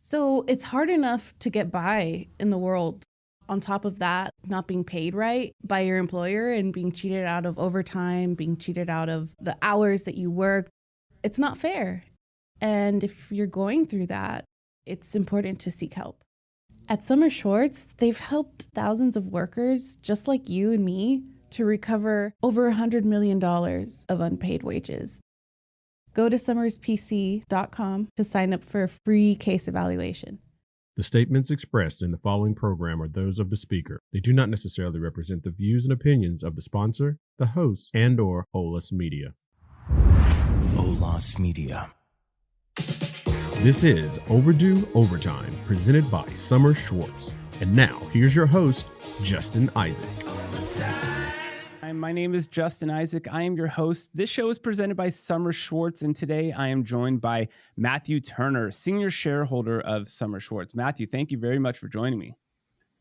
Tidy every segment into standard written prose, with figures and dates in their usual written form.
So it's hard enough to get by in the world. On top of that, not being paid right by your employer and being cheated out of overtime, being cheated out of the hours that you work, it's not fair. And if you're going through that, it's important to seek help. At Sommers Schwartz, they've helped thousands of workers just like you and me to recover over $100 million of unpaid wages. Go to summerspc.com to sign up for a free case evaluation. The statements expressed in the following program are those of the speaker. They do not necessarily represent the views and opinions of the sponsor, the host, and/or OLAS Media. OLAS Media. This is Overdue Overtime, presented by Sommers Schwartz. And now, here's your host, Justin Isaac. My name is Justin Isaac. I am your host. This show is presented by Sommers Schwartz, and today I am joined by Matthew Turner, senior shareholder of Sommers Schwartz. Matthew, thank you very much for joining me.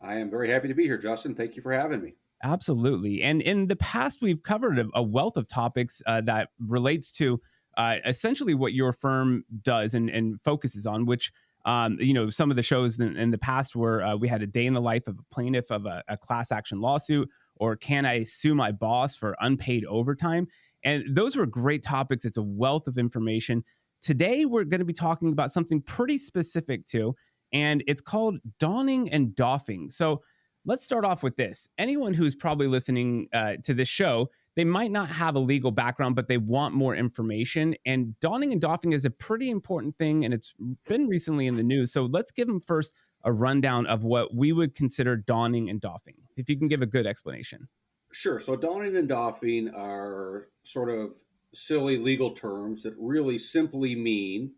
I am very happy to be here, Justin. Thank you for having me. Absolutely. And in the past, we've covered a wealth of topics that relates to essentially what your firm does and focuses on, which, some of the shows in the past were we had a day in the life of a plaintiff of a class action lawsuit, or can I sue my boss for unpaid overtime? And those were great topics. It's a wealth of information. Today, we're going to be talking about something pretty specific too, and it's called donning and doffing. So let's start off with this. Anyone who's probably listening to this show, they might not have a legal background, but they want more information. And donning and doffing is a pretty important thing, and it's been recently in the news. So let's give them first a rundown of what we would consider donning and doffing, if you can give a good explanation. Sure. So donning and doffing are sort of silly legal terms that really simply mean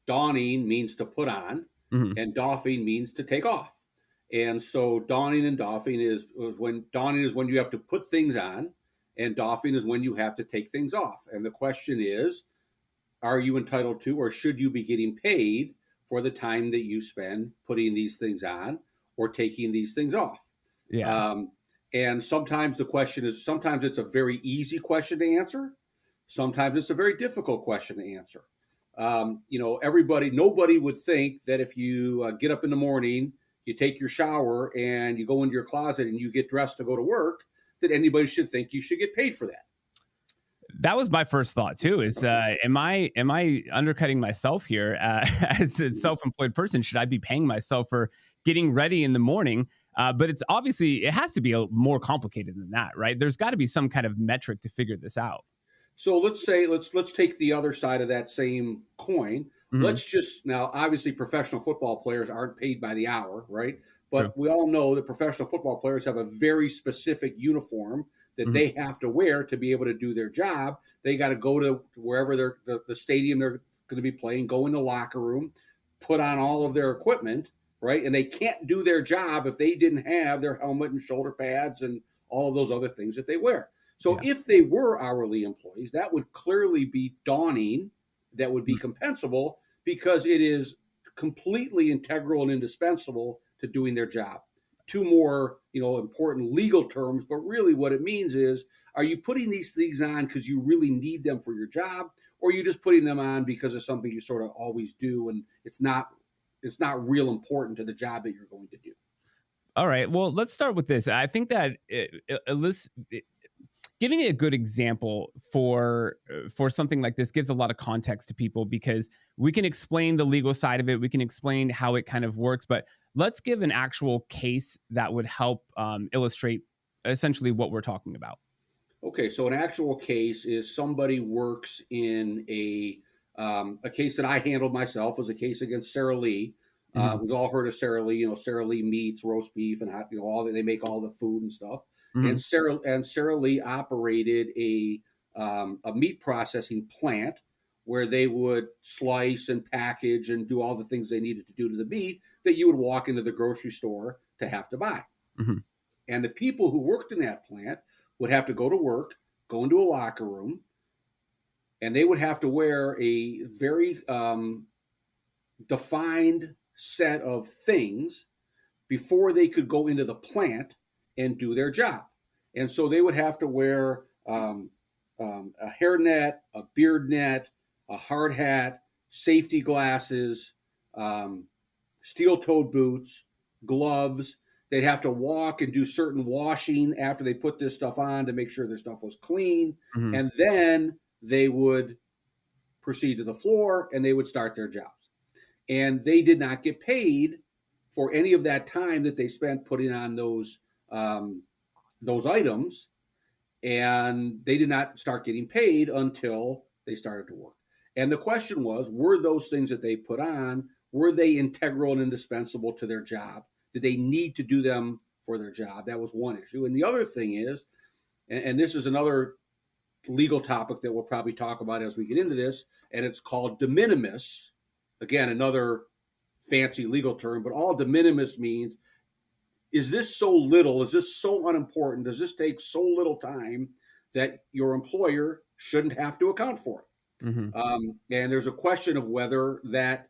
donning means to put on, and doffing means to take off. And so donning and doffing is when donning is when you have to put things on, and doffing is when you have to take things off. And the question is, are you entitled to, or should you be getting paid for the time that you spend putting these things on or taking these things off? Yeah. And sometimes the question is, sometimes it's a very easy question to answer. Sometimes it's a very difficult question to answer. Nobody would think that if you get up in the morning, you take your shower and you go into your closet and you get dressed to go to work, that anybody should think you should get paid for that. That was my first thought too, is am I undercutting myself here as a self-employed person? Should I be paying myself for getting ready in the morning? But it's obviously, it has to be more complicated than that, right? There's got to be some kind of metric to figure this out. So let's take the other side of that same coin. Let's just, now obviously professional football players aren't paid by the hour, right? But we all know that professional football players have a very specific uniform that they have to wear to be able to do their job. They got to go to wherever the stadium they're going to be playing, go in the locker room, put on all of their equipment, right? And they can't do their job if they didn't have their helmet and shoulder pads and all of those other things that they wear. So if they were hourly employees, that would clearly be donning, that would be compensable, because it is completely integral and indispensable to doing their job. Two more, important legal terms, but really what it means is, are you putting these things on because you really need them for your job, or are you just putting them on because it's something you sort of always do and it's not real important to the job that you're going to do? All right. Well, let's start with this. I think that giving a good example for something like this gives a lot of context to people, because we can explain the legal side of it. We can explain how it kind of works, but let's give an actual case that would help illustrate essentially what we're talking about. Okay. So an actual case is somebody works in a case that I handled myself was a case against Sara Lee. We've all heard of Sara Lee. Sara Lee meats, roast beef, and they make all the food and stuff. And Sara Lee operated a meat processing plant where they would slice and package and do all the things they needed to do to the meat that you would walk into the grocery store to have to buy. And the people who worked in that plant would have to go to work, go into a locker room, and they would have to wear a very defined set of things before they could go into the plant and do their job. And so they would have to wear a hairnet, a beard net, a hard hat, safety glasses, steel-toed boots, gloves. They'd have to walk and do certain washing after they put this stuff on to make sure their stuff was clean. Mm-hmm. And then they would proceed to the floor and they would start their jobs. And they did not get paid for any of that time that they spent putting on those items. And they did not start getting paid until they started to work. And the question was, were those things that they put on, were they integral and indispensable to their job? Did they need to do them for their job? That was one issue. And the other thing is, and this is another legal topic that we'll probably talk about as we get into this, and it's called de minimis. Again, another fancy legal term, but all de minimis means, is this so little, is this so unimportant, does this take so little time that your employer shouldn't have to account for it? Mm-hmm. And there's a question of whether that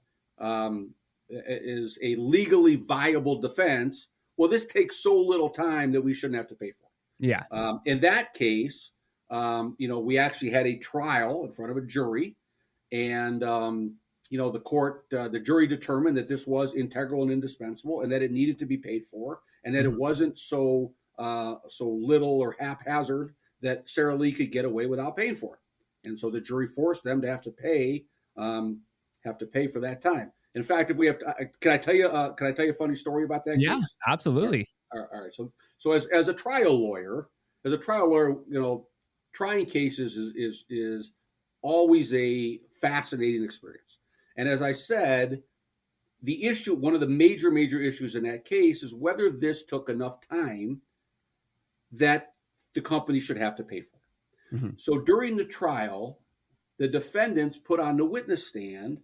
is a legally viable defense. Well, this takes so little time that we shouldn't have to pay for it. Yeah. In that case, we actually had a trial in front of a jury, and the jury determined that this was integral and indispensable, and that it needed to be paid for, and that it wasn't so little or haphazard that Sara Lee could get away without paying for it. And so the jury forced them to have to pay for that time. In fact, if we have to, can I tell you a funny story about that Yeah, case? absolutely. All right. So as a trial lawyer, trying cases is always a fascinating experience. And as I said, one of the major issues in that case is whether this took enough time that the company should have to pay for it. Mm-hmm. So during the trial, the defendants put on the witness stand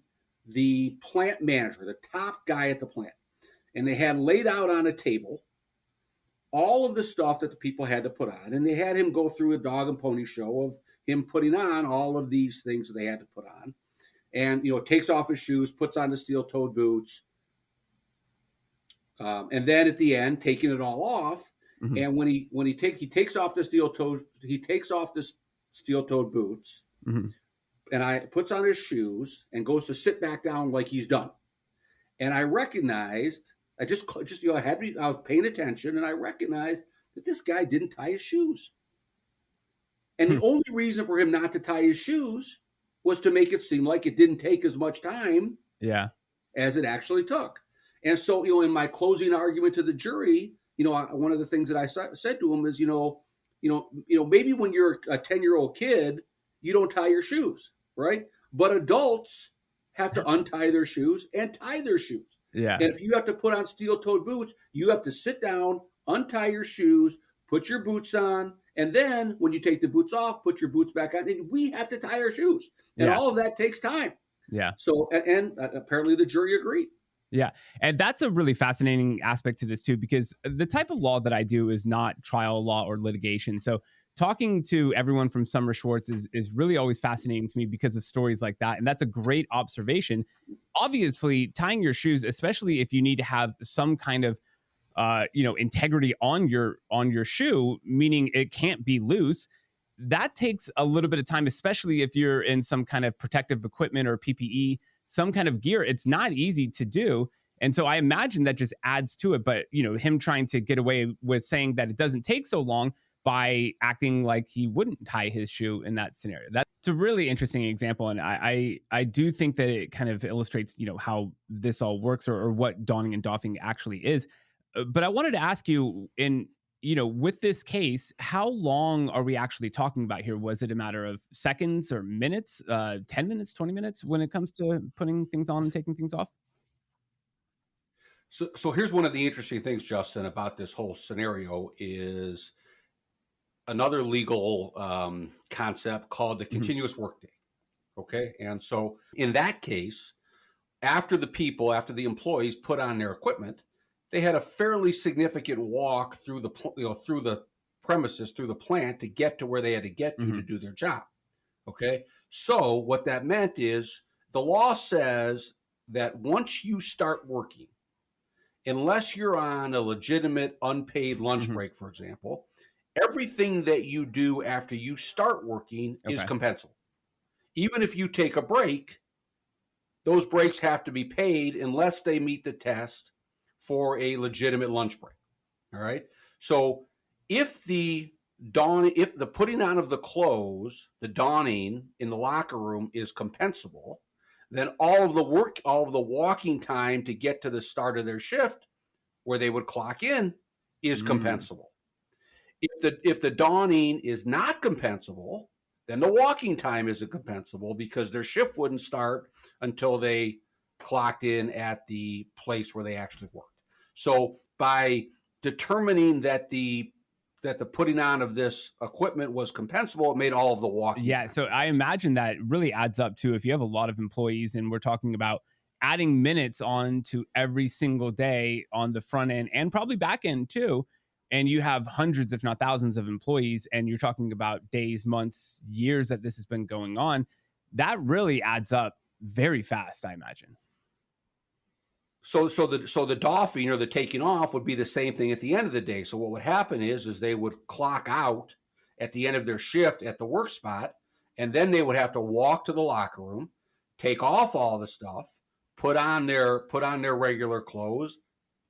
the plant manager, the top guy at the plant, and they had laid out on a table all of the stuff that the people had to put on, and they had him go through a dog and pony show of him putting on all of these things that they had to put on, and takes off his shoes, puts on the steel-toed boots, and then at the end, taking it all off. Mm-hmm. And when he takes off the steel-toed boots. Mm-hmm. And puts on his shoes and goes to sit back down like he's done. And I recognized, I was paying attention, and I recognized that this guy didn't tie his shoes. And the only reason for him not to tie his shoes was to make it seem like it didn't take as much time as it actually took. And so, in my closing argument to the jury, one of the things that I said to him is, maybe when you're a 10-year-old kid, you don't tie your shoes, right? But adults have to untie their shoes and tie their shoes. Yeah. And if you have to put on steel-toed boots, you have to sit down, untie your shoes, put your boots on, and then when you take the boots off, put your boots back on, and we have to tie our shoes. And all of that takes time. Yeah. So, and apparently the jury agreed. Yeah. And that's a really fascinating aspect to this too, because the type of law that I do is not trial law or litigation. So talking to everyone from Sommers Schwartz is really always fascinating to me because of stories like that. And that's a great observation. Obviously, tying your shoes, especially if you need to have some kind of integrity on your shoe, meaning it can't be loose, that takes a little bit of time, especially if you're in some kind of protective equipment or PPE, some kind of gear. It's not easy to do. And so I imagine that just adds to it. But, him trying to get away with saying that it doesn't take so long by acting like he wouldn't tie his shoe in that scenario. That's a really interesting example. And I do think that it kind of illustrates, how this all works or what donning and doffing actually is. But I wanted to ask you, with this case, how long are we actually talking about here? Was it a matter of seconds or minutes, 10 minutes, 20 minutes when it comes to putting things on and taking things off? So here's one of the interesting things, Justin, about this whole scenario is another legal concept called the continuous workday. Okay. And so in that case, after the employees put on their equipment, they had a fairly significant walk through the premises, through the plant to get to where they had to get to do their job. Okay. So what that meant is the law says that once you start working, unless you're on a legitimate unpaid lunch break, for example, everything that you do after you start working is compensable. Even if you take a break, those breaks have to be paid unless they meet the test for a legitimate lunch break. All right. So if the putting on of the clothes, the donning in the locker room is compensable, then all of the walking time to get to the start of their shift where they would clock in is compensable. If the donning is not compensable, then the walking time isn't compensable because their shift wouldn't start until they clocked in at the place where they actually worked. So by determining that the putting on of this equipment was compensable, it made all of the walking. Yeah, so I imagine that really adds up to, if you have a lot of employees, and we're talking about adding minutes on to every single day on the front end and probably back end too, and you have hundreds, if not thousands of employees, and you're talking about days, months, years that this has been going on, that really adds up very fast, I imagine. So the doffing or the taking off would be the same thing at the end of the day. So what would happen is they would clock out at the end of their shift at the work spot, and then they would have to walk to the locker room, take off all the stuff, put on their regular clothes,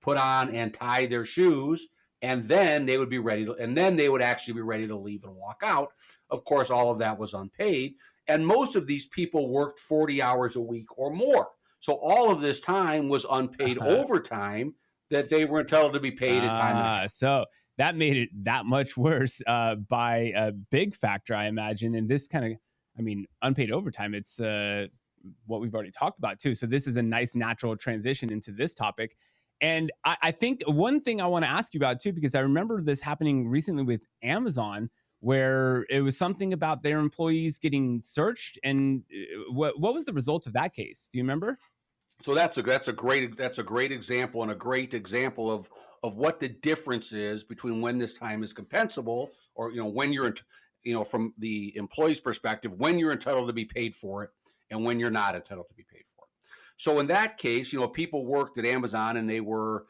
put on and tie their shoes, and then they would be ready they would actually be ready to leave and walk out. Of course, all of that was unpaid, and most of these people worked 40 hours a week or more. So all of this time was unpaid overtime that they were entitled to be paid at time and a half. So that made it that much worse by a big factor, I imagine. And this kind of, unpaid overtime, it's what we've already talked about too. So this is a nice natural transition into this topic. And I think one thing I want to ask you about too, because I remember this happening recently with Amazon, where it was something about their employees getting searched. And what was the result of that case? Do you remember? So that's a great example, and a great example of what the difference is between when this time is compensable, or when you're from the employee's perspective, when you're entitled to be paid for it and when you're not entitled to be paid for it. So in that case, people worked at Amazon and they were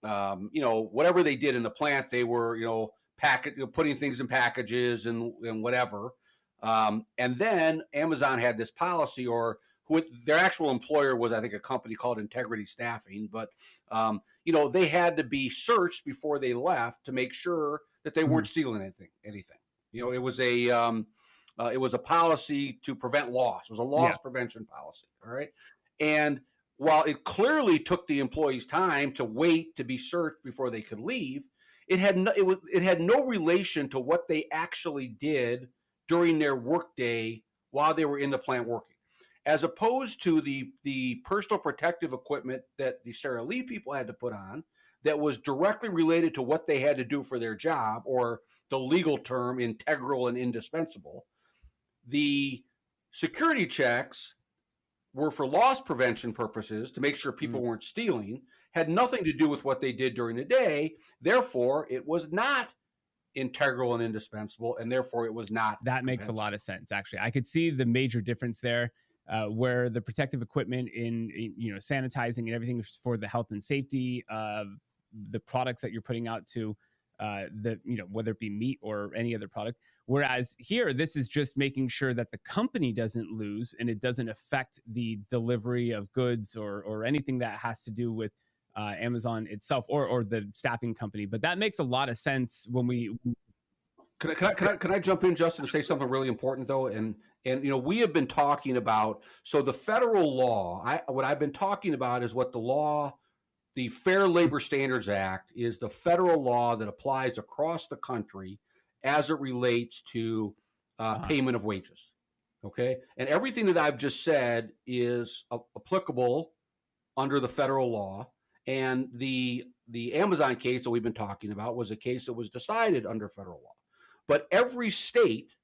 whatever they did in the plant, they were putting things in packages and whatever, and then Amazon had this policy, or their actual employer was, I think, a company called Integrity Staffing, but they had to be searched before they left to make sure that they weren't stealing anything. It was a policy to prevent loss. It was a loss prevention policy. All right. And while it clearly took the employees time to wait to be searched before they could leave, it had no relation to what they actually did during their workday while they were in the plant working, as opposed to the personal protective equipment that the Sara Lee people had to put on that was directly related to what they had to do for their job, or the legal term integral and indispensable. The security checks were for loss prevention purposes, to make sure people weren't stealing, had nothing to do with what they did during the day. Therefore, it was not integral and indispensable, and therefore it was not. That makes a lot of sense, actually. I could see the major difference there, where the protective equipment in sanitizing and everything is for the health and safety of the products that you're putting out to whether it be meat or any other product. Whereas here, this is just making sure that the company doesn't lose and it doesn't affect the delivery of goods or anything that has to do with Amazon itself or the staffing company. But that makes a lot of sense when we. Can I jump in, Justin, to say something really important though? And we have been talking about, so the federal law. What I've been talking about is what the Fair Labor Standards Act is, the federal law that applies across the country as it relates to payment of wages. Okay, and everything that I've just said is applicable under the federal law. And the Amazon case that we've been talking about was a case that was decided under federal law. But every state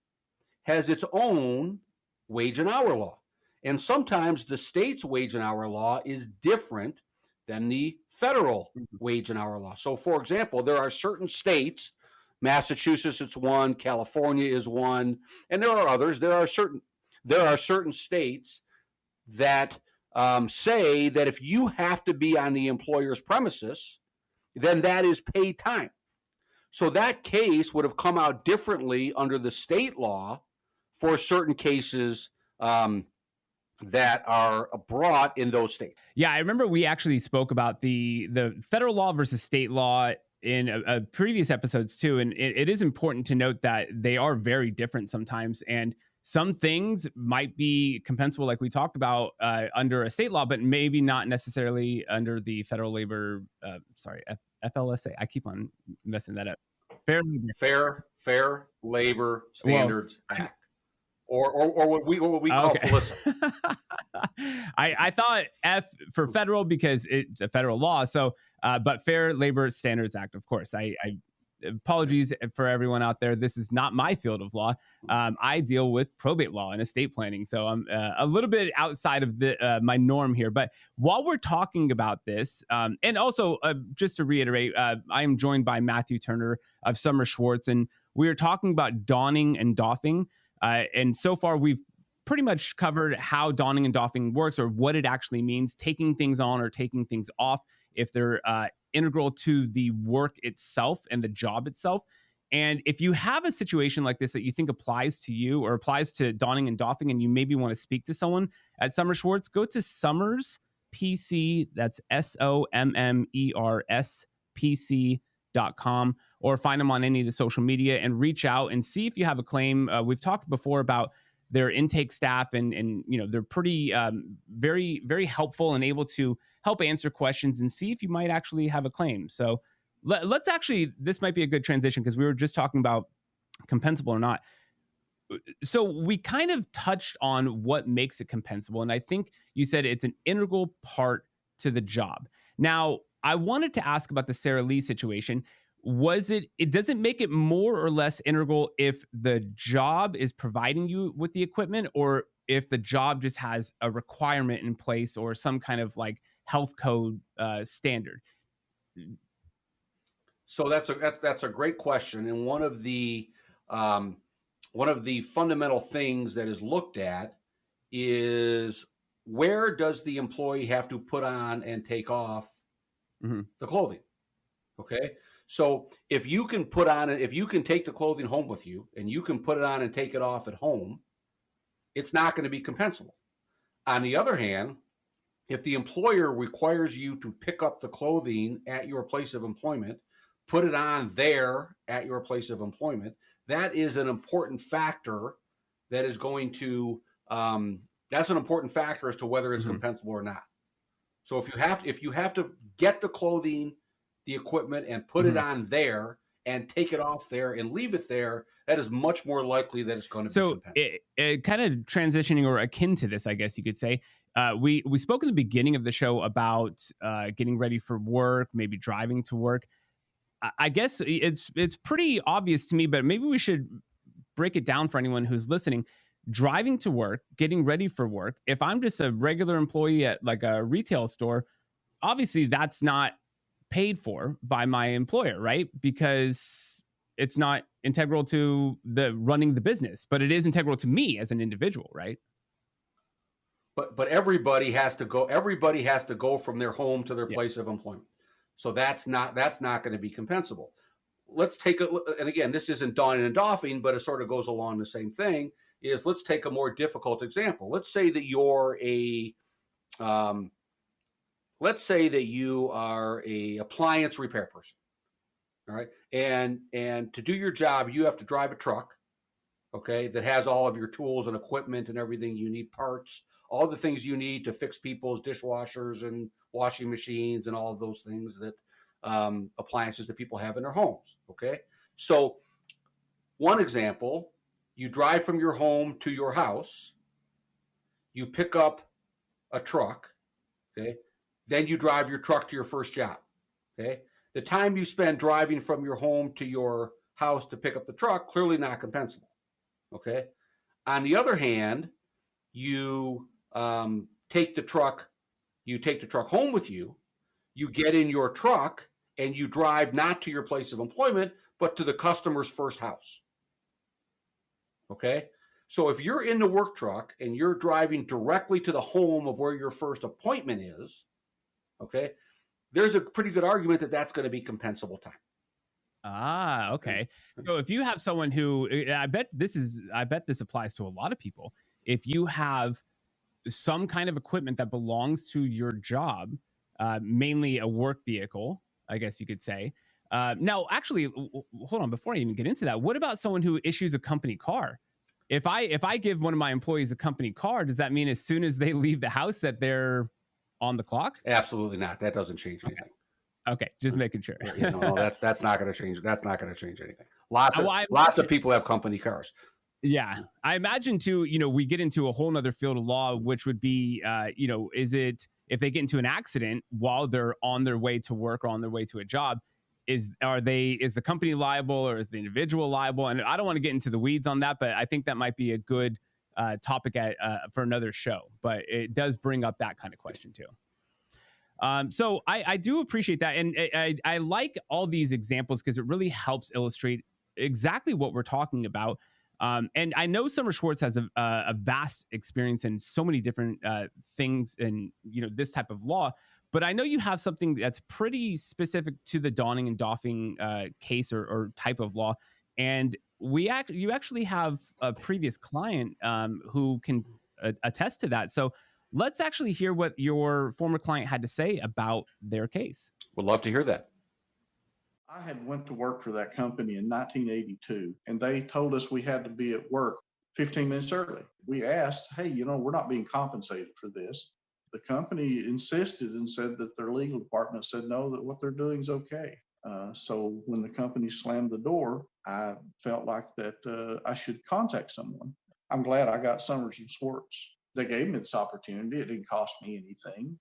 has its own wage and hour law. And sometimes the state's wage and hour law is different than the federal wage and hour law. So, for example, there are certain states, Massachusetts is one, California is one, and there are others. There are certain states that say that if you have to be on the employer's premises, then that is paid time. So that case would have come out differently under the state law for certain cases that are brought in those states. Yeah, I remember we actually spoke about the federal law versus state law in a previous episodes too, and it is important to note that they are very different sometimes, and some things might be compensable, like we talked about, under a state law, but maybe not necessarily under the federal labor, FLSA. I keep on messing that up. Fair Labor Standards Act. Or what we call FLSA. I thought F for federal because it's a federal law. So, but Fair Labor Standards Act, of course. I apologies for everyone out there. This is not my field of law. I deal with probate law and estate planning, so I'm a little bit outside of the my norm here. But while we're talking about this, and also just to reiterate, I am joined by Matthew Turner of Sommers, Schwartz, and we are talking about donning and doffing. And so far, we've pretty much covered how donning and doffing works, or what it actually means, taking things on or taking things off, if they're integral to the work itself and the job itself. And if you have a situation like this that you think applies to you or applies to donning and doffing, and you maybe want to speak to someone at Sommers Schwartz, go to Sommers PC, that's SOMMERS.com, or find them on any of the social media and reach out and see if you have a claim. We've talked before about their intake staff, and they're pretty very, very helpful and able to help answer questions and see if you might actually have a claim. So let's actually, this might be a good transition because we were just talking about compensable or not. So we kind of touched on what makes it compensable, and I think you said it's an integral part to the job. Now, I wanted to ask about the Sarah Lee situation. Does it make it more or less integral if the job is providing you with the equipment, or if the job just has a requirement in place or some kind of like health code standard? So that's a great question, and one of the fundamental things that is looked at is, where does the employee have to put on and take off the clothing? Okay, so if you can take the clothing home with you, and you can put it on and take it off at home, it's not going to be compensable. On the other hand, if the employer requires you to pick up the clothing at your place of employment, put it on there at your place of employment, that is an important factor that is going to, that's an important factor as to whether it's compensable or not. So if you have to get the clothing, the equipment, and put it on there and take it off there and leave it there, that is much more likely that it's going to be compensable. It kind of transitioning or akin to this, I guess you could say, we spoke in the beginning of the show about getting ready for work, maybe driving to work. I guess it's pretty obvious to me, but maybe we should break it down for anyone who's listening. Driving to work, getting ready for work. If I'm just a regular employee at like a retail store, obviously that's not paid for by my employer, right? Because it's not integral to the running the business, but it is integral to me as an individual, right? But everybody has to go from their home to their place of employment. So that's not going to be compensable. Let's take and again, this isn't donning and doffing, but it sort of goes along the same thing. Let's take a more difficult example. Let's say that you are a appliance repair person. All right. And to do your job, you have to drive a truck, okay, that has all of your tools and equipment and everything you need, parts, all the things you need to fix people's dishwashers and washing machines and all of those things that appliances that people have in their homes. Okay. So one example, you drive from your home to your house, you pick up a truck, okay, then you drive your truck to your first job. Okay. The time you spend driving from your home to your house to pick up the truck, clearly not compensable. Okay. On the other hand, you take the truck home with you, you get in your truck and you drive not to your place of employment, but to the customer's first house. Okay. So if you're in the work truck and you're driving directly to the home of where your first appointment is, okay, there's a pretty good argument that that's going to be compensable time. Ah, okay. So if you have someone who, I bet this applies to a lot of people. If you have some kind of equipment that belongs to your job, mainly a work vehicle, I guess you could say. Now, actually, hold on, before I even get into that, what about someone who issues a company car? If I give one of my employees a company car, does that mean as soon as they leave the house that they're on the clock? Absolutely not. That doesn't change anything. Okay, just making sure. No, that's not going to change. That's not going to change anything. Lots of people have company cars. Yeah, I imagine too. We get into a whole nother field of law, which would be, is it if they get into an accident while they're on their way to work or on their way to a job? Is the company liable or is the individual liable? And I don't want to get into the weeds on that, but I think that might be a good topic for another show. But it does bring up that kind of question too. So I do appreciate that, and I like all these examples because it really helps illustrate exactly what we're talking about. And I know Sommers Schwartz has a vast experience in so many different things and this type of law. But I know you have something that's pretty specific to the donning and doffing case or type of law. And you actually have a previous client who can attest to that. So let's actually hear what your former client had to say about their case. Would love to hear that. I had went to work for that company in 1982, and they told us we had to be at work 15 minutes early. We asked, hey, we're not being compensated for this. The company insisted and said that their legal department said no, that what they're doing is okay. So when the company slammed the door, I felt like that I should contact someone. I'm glad I got Sommers and Schwartz. They gave me this opportunity. It didn't cost me anything.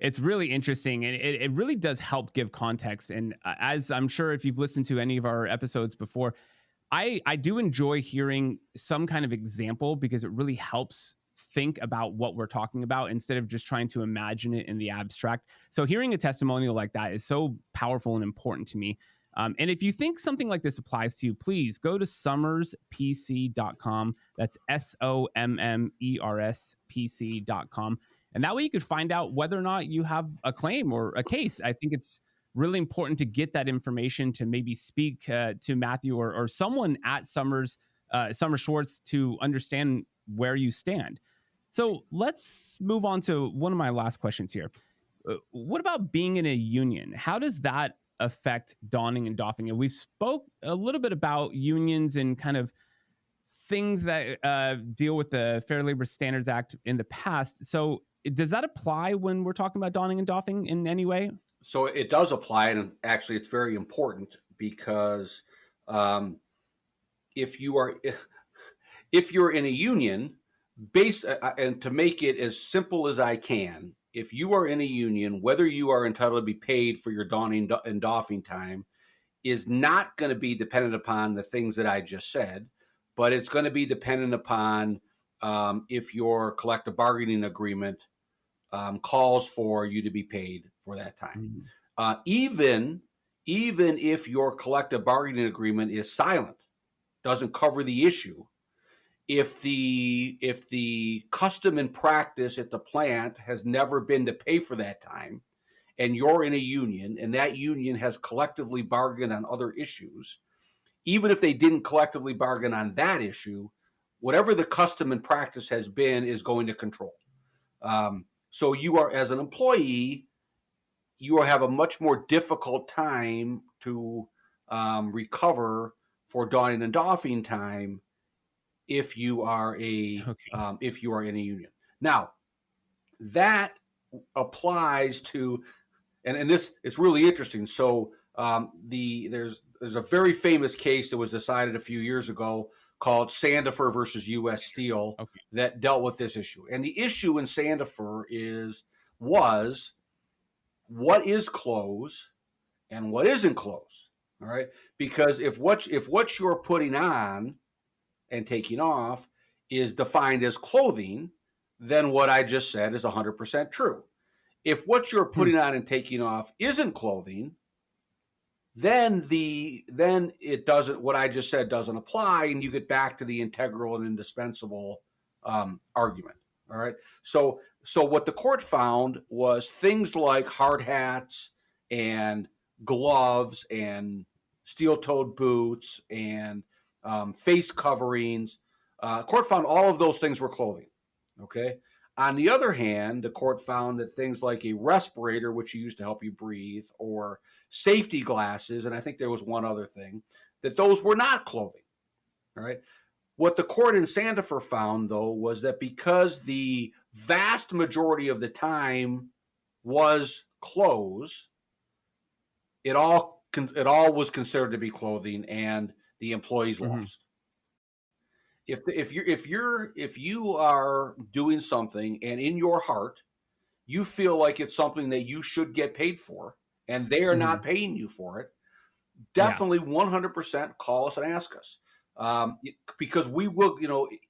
It's really interesting, and it really does help give context. And as I'm sure if you've listened to any of our episodes before, I do enjoy hearing some kind of example because it really helps think about what we're talking about instead of just trying to imagine it in the abstract. So hearing a testimonial like that is so powerful and important to me. And if you think something like this applies to you, please go to sommerspc.com. That's SOMMERSPC.com. And that way you could find out whether or not you have a claim or a case. I think it's really important to get that information to maybe speak to Matthew or someone at Sommers Schwartz to understand where you stand. So let's move on to one of my last questions here. What about being in a union? How does that affect donning and doffing? And we've spoke a little bit about unions and kind of things that deal with the Fair Labor Standards Act in the past. So does that apply when we're talking about donning and doffing in any way? So it does apply, and actually it's very important because if you're in a union, and to make it as simple as I can, if you are in a union, whether you are entitled to be paid for your donning and doffing time is not going to be dependent upon the things that I just said, but it's going to be dependent upon if your collective bargaining agreement calls for you to be paid for that time. Mm-hmm. Even if your collective bargaining agreement is silent, doesn't cover the issue, if the custom and practice at the plant has never been to pay for that time, and you're in a union and that union has collectively bargained on other issues, even if they didn't collectively bargain on that issue, whatever the custom and practice has been is going to control. So you are, as an employee, you will have a much more difficult time to recover for donning and doffing time if you are if you are in a union. Now, that applies to, and this, it's really interesting. So there's a very famous case that was decided a few years ago called Sandifer versus U.S. Steel that dealt with this issue. And the issue in Sandifer was what is clothes and what isn't clothes. All right, because if what you're putting on and taking off is defined as clothing, then what I just said is 100% true. If what you're putting on and taking off isn't clothing, then it doesn't, what I just said doesn't apply, and you get back to the integral and indispensable argument. All right. So what the court found was things like hard hats and gloves and steel-toed boots and face coverings. Court found all of those things were clothing. Okay. On the other hand, the court found that things like a respirator, which you use to help you breathe, or safety glasses, and I think there was one other thing, that those were not clothing. All right. What the court in Sandifer found, though, was that because the vast majority of the time was clothes, it all was considered to be clothing, and the employees lost. If you are doing something and in your heart you feel like it's something that you should get paid for, and they are not paying you for it, definitely 100% call us and ask us. Because we will,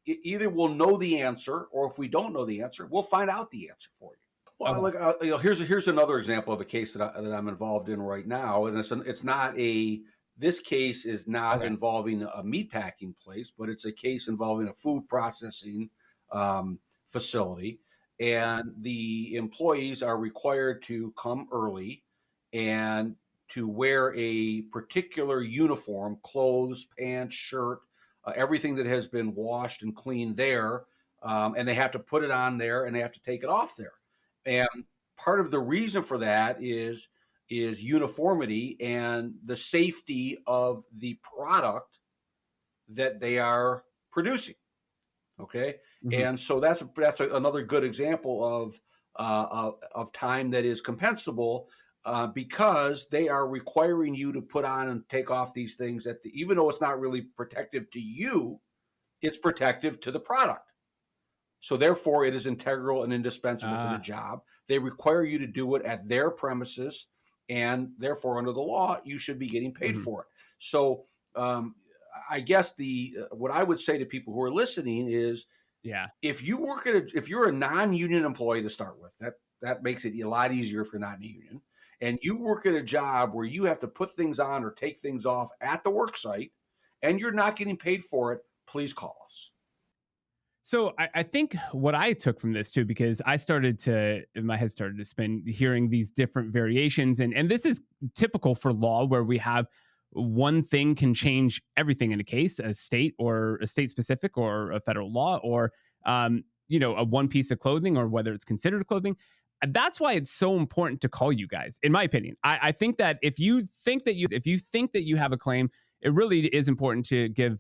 either we'll know the answer, or if we don't know the answer, we'll find out the answer for you. Well, here's another example of a case that I'm involved in right now, and this case is not involving a meatpacking place, but it's a case involving a food processing facility, and the employees are required to come early and to wear a particular uniform, clothes, pants, shirt, everything that has been washed and cleaned there, and they have to put it on there and they have to take it off there. And part of the reason for that is uniformity and the safety of the product that they are producing. Okay, and so that's another good example of time that is compensable. Because they are requiring you to put on and take off these things even though it's not really protective to you, it's protective to the product. So therefore, it is integral and indispensable to the job. They require you to do it at their premises, and therefore, under the law, you should be getting paid for it. So I guess what I would say to people who are listening is, if you're a non-union employee to start with, that makes it a lot easier if you're not in a union. And you work at a job where you have to put things on or take things off at the work site, and you're not getting paid for it, please call us. So I think what I took from this too, because my head started to spin hearing these different variations. And this is typical for law, where we have one thing can change everything in a case, a state specific or a federal law, or, a one piece of clothing, or whether it's considered clothing. That's why it's so important to call you guys, in my opinion. I think that if you think that you have a claim, it really is important to give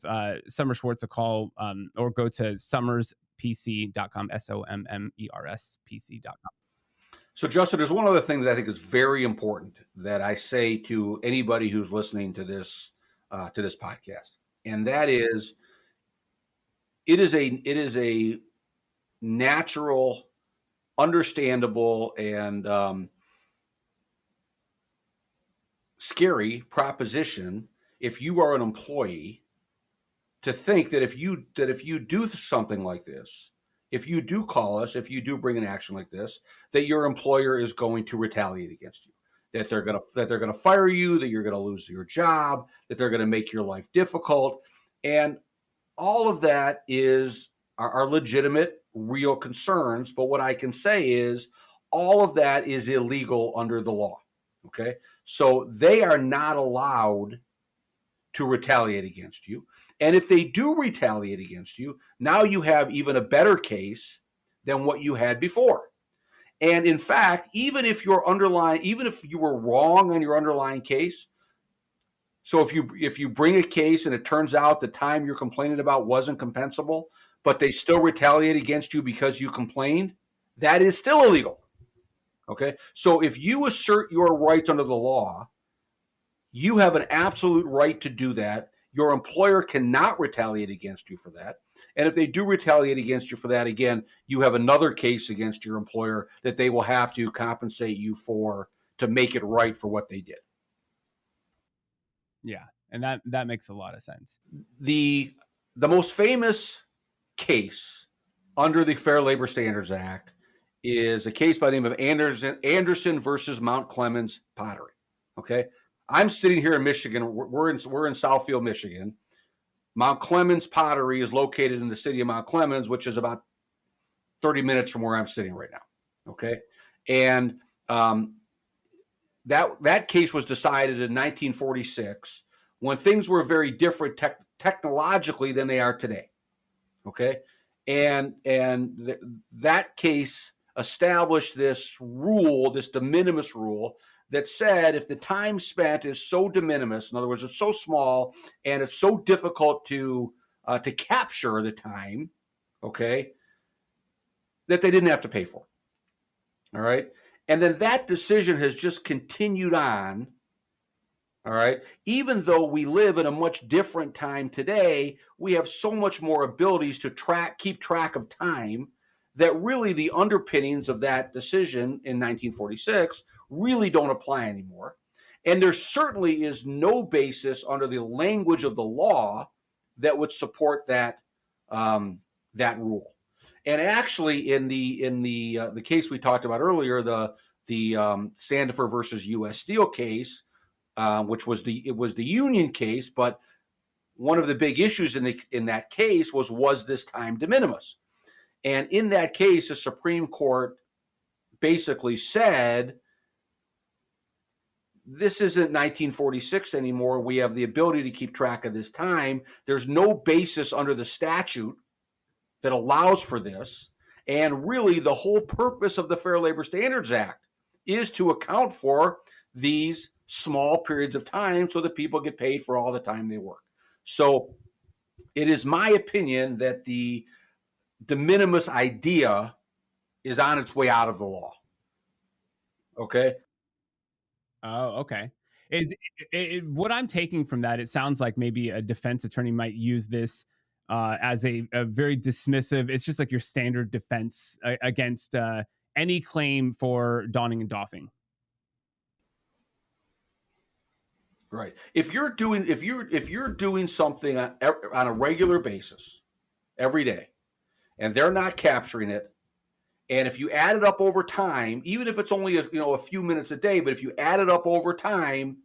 Sommers Schwartz a call, or go to sommerspc.com, SOMMERSPC.com. So, Justin, there's one other thing that I think is very important that I say to anybody who's listening to this podcast, and that is, it is a natural, understandable, and scary proposition if you are an employee to think that if you do something like this, if you do call us, if you do bring an action like this, that your employer is going to retaliate against you, that they're going to fire you, that you're going to lose your job, that they're going to make your life difficult, and all of that are legitimate, real concerns. But what I can say is all of that is illegal under the law. Okay, so they are not allowed to retaliate against you. And if they do retaliate against you, now you have even a better case than what you had before. And in fact, even if you were wrong on your underlying case, so if you bring a case and it turns out the time you're complaining about wasn't compensable, but they still retaliate against you because you complained, that is still illegal. Okay? So if you assert your rights under the law, you have an absolute right to do that. Your employer cannot retaliate against you for that. And if they do retaliate against you for that, again, you have another case against your employer that they will have to compensate you for to make it right for what they did. Yeah, and that makes a lot of sense. The most famous case under the Fair Labor Standards Act is a case by the name of Anderson versus Mount Clemens Pottery. Okay, I'm sitting here in Michigan. We're in Southfield, Michigan. Mount Clemens Pottery is located in the city of Mount Clemens, which is about 30 minutes from where I'm sitting right now. Okay, and that case was decided in 1946 when things were very different technologically than they are today. Okay, That case established this rule, this de minimis rule, that said if the time spent is so de minimis, in other words, it's so small and it's so difficult to capture the time, okay, that they didn't have to pay for it. All right. And then that decision has just continued on. All right. Even though we live in a much different time today, we have so much more abilities to keep track of time, that really the underpinnings of that decision in 1946 really don't apply anymore. And there certainly is no basis under the language of the law that would support that rule. And actually, in the case we talked about earlier, the Sandifer versus U.S. Steel case, which was the union case, but one of the big issues in that case was this time de minimis. And in that case, the Supreme Court basically said, this isn't 1946 anymore. We have the ability to keep track of this time. There's no basis under the statute that allows for this. And really, the whole purpose of the Fair Labor Standards Act is to account for these small periods of time so that people get paid for all the time they work. So it is my opinion that the de minimis idea is on its way out of the law. Okay. Oh, okay. What I'm taking from that, it sounds like maybe a defense attorney might use this as a very dismissive. It's just like your standard defense against any claim for donning and doffing. Right. If you're doing something on a regular basis every day, and they're not capturing it, and if you add it up over time, even if it's only a few minutes a day, but if you add it up over time,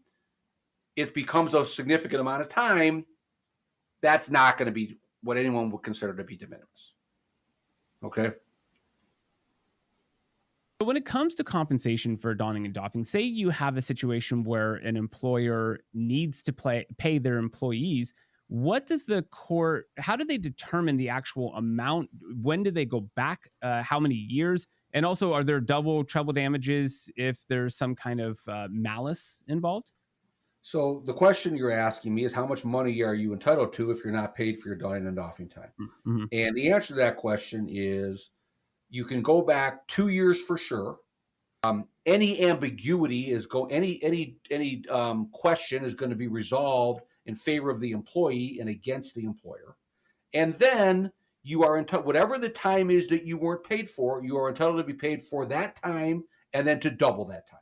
it becomes a significant amount of time. That's not going to be what anyone would consider to be de minimis. Okay. When it comes to compensation for donning and doffing, say you have a situation where an employer needs to pay their employees, what does the court, how do they determine the actual amount? When do they go back? How many years? And also, are there double, treble damages if there's some kind of malice involved? So the question you're asking me is, how much money are you entitled to if you're not paid for your donning and doffing time? Mm-hmm. And the answer to that question is, you can go back 2 years for sure. Any ambiguity any question is going to be resolved in favor of the employee and against the employer. And then you are entitled, whatever the time is that you weren't paid for, you are entitled to be paid for that time and then to double that time.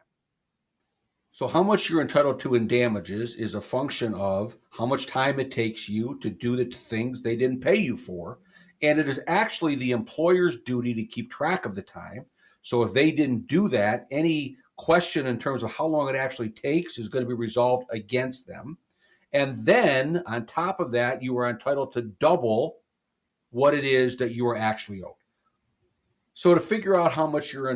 So how much you're entitled to in damages is a function of how much time it takes you to do the things they didn't pay you for. And it is actually the employer's duty to keep track of the time. So if they didn't do that, any question in terms of how long it actually takes is going to be resolved against them. And then on top of that, you are entitled to double what it is that you are actually owed. So to figure out how much you're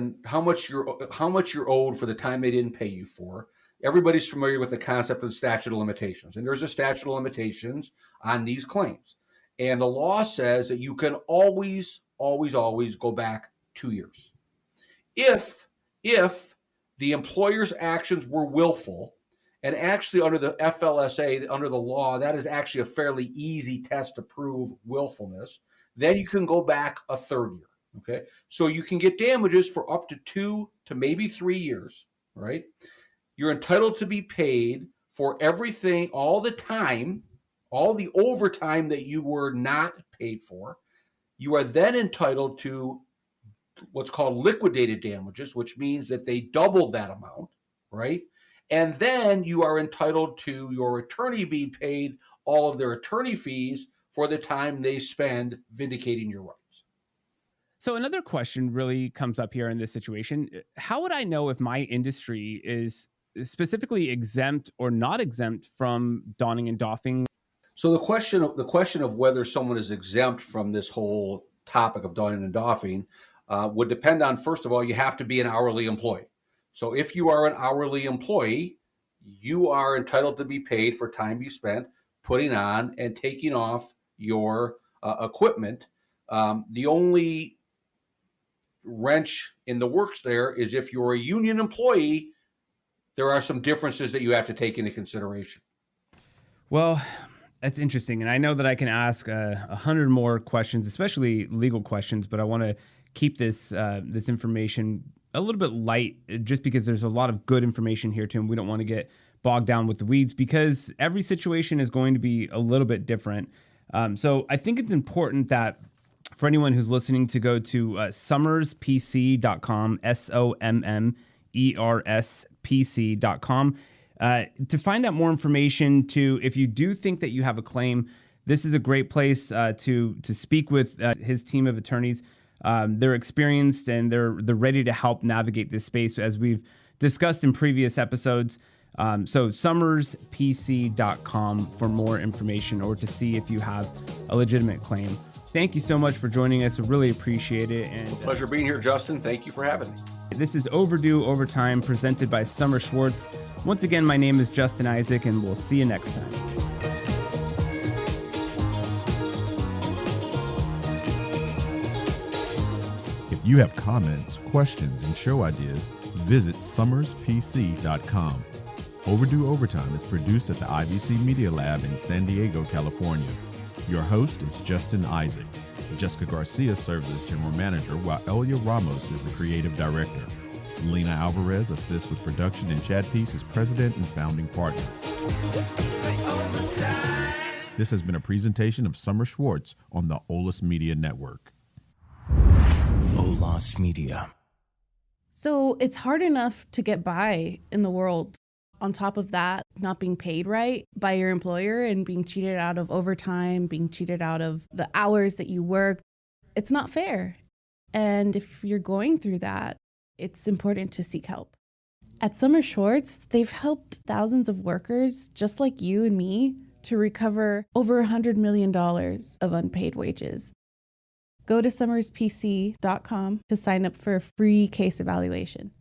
owed for the time they didn't pay you for, everybody's familiar with the concept of the statute of limitations. And there's a statute of limitations on these claims. And the law says that you can always go back 2 years. If the employer's actions were willful, and actually under the FLSA, under the law, that is actually a fairly easy test to prove willfulness, then you can go back a third year. Okay, so you can get damages for up to 2 to maybe 3 years, right? You're entitled to be paid for everything, all the time, all the overtime that you were not paid for. You are then entitled to what's called liquidated damages, which means that they doubled that amount, right? And then you are entitled to your attorney being paid all of their attorney fees for the time they spend vindicating your rights. So another question really comes up here in this situation. How would I know if my industry is specifically exempt or not exempt from donning and doffing? So the question of whether someone is exempt from this whole topic of donning and doffing would depend on, first of all, you have to be an hourly employee. So if you are an hourly employee, you are entitled to be paid for time you spent putting on and taking off your equipment The only wrench in the works there is if you're a union employee, there are some differences that you have to take into consideration. Well, that's interesting. And I know that I can ask 100 more questions, especially legal questions, but I want to keep this information a little bit light just because there's a lot of good information here too. And we don't want to get bogged down with the weeds because every situation is going to be a little bit different. So I think it's important that for anyone who's listening to go to sommerspc.com, SOMMERSPC.com, to find out more information. If you do think that you have a claim, this is a great place to speak with his team of attorneys. They're experienced and they're ready to help navigate this space as we've discussed in previous episodes. So sommerspc.com for more information or to see if you have a legitimate claim. Thank you so much for joining us. We really appreciate it. And it's a pleasure being here, Justin. Thank you for having me. This is Overdue Overtime presented by Sommers Schwartz. Once again, my name is Justin Isaac, and we'll see you next time. If you have comments, questions, and show ideas, visit sommerspc.com. Overdue Overtime is produced at the IBC Media Lab in San Diego, California. Your host is Justin Isaac. Jessica Garcia serves as general manager, while Elia Ramos is the creative director. Lena Alvarez assists with production, and Chad Peace is president and founding partner. This has been a presentation of Sommers Schwartz on the Olas Media Network. Olas Media. So it's hard enough to get by in the world. On top of that, not being paid right by your employer and being cheated out of overtime, being cheated out of the hours that you work, it's not fair. And if you're going through that, it's important to seek help. At Sommers Schwartz, they've helped thousands of workers just like you and me to recover over $100 million of unpaid wages. Go to sommerspc.com to sign up for a free case evaluation.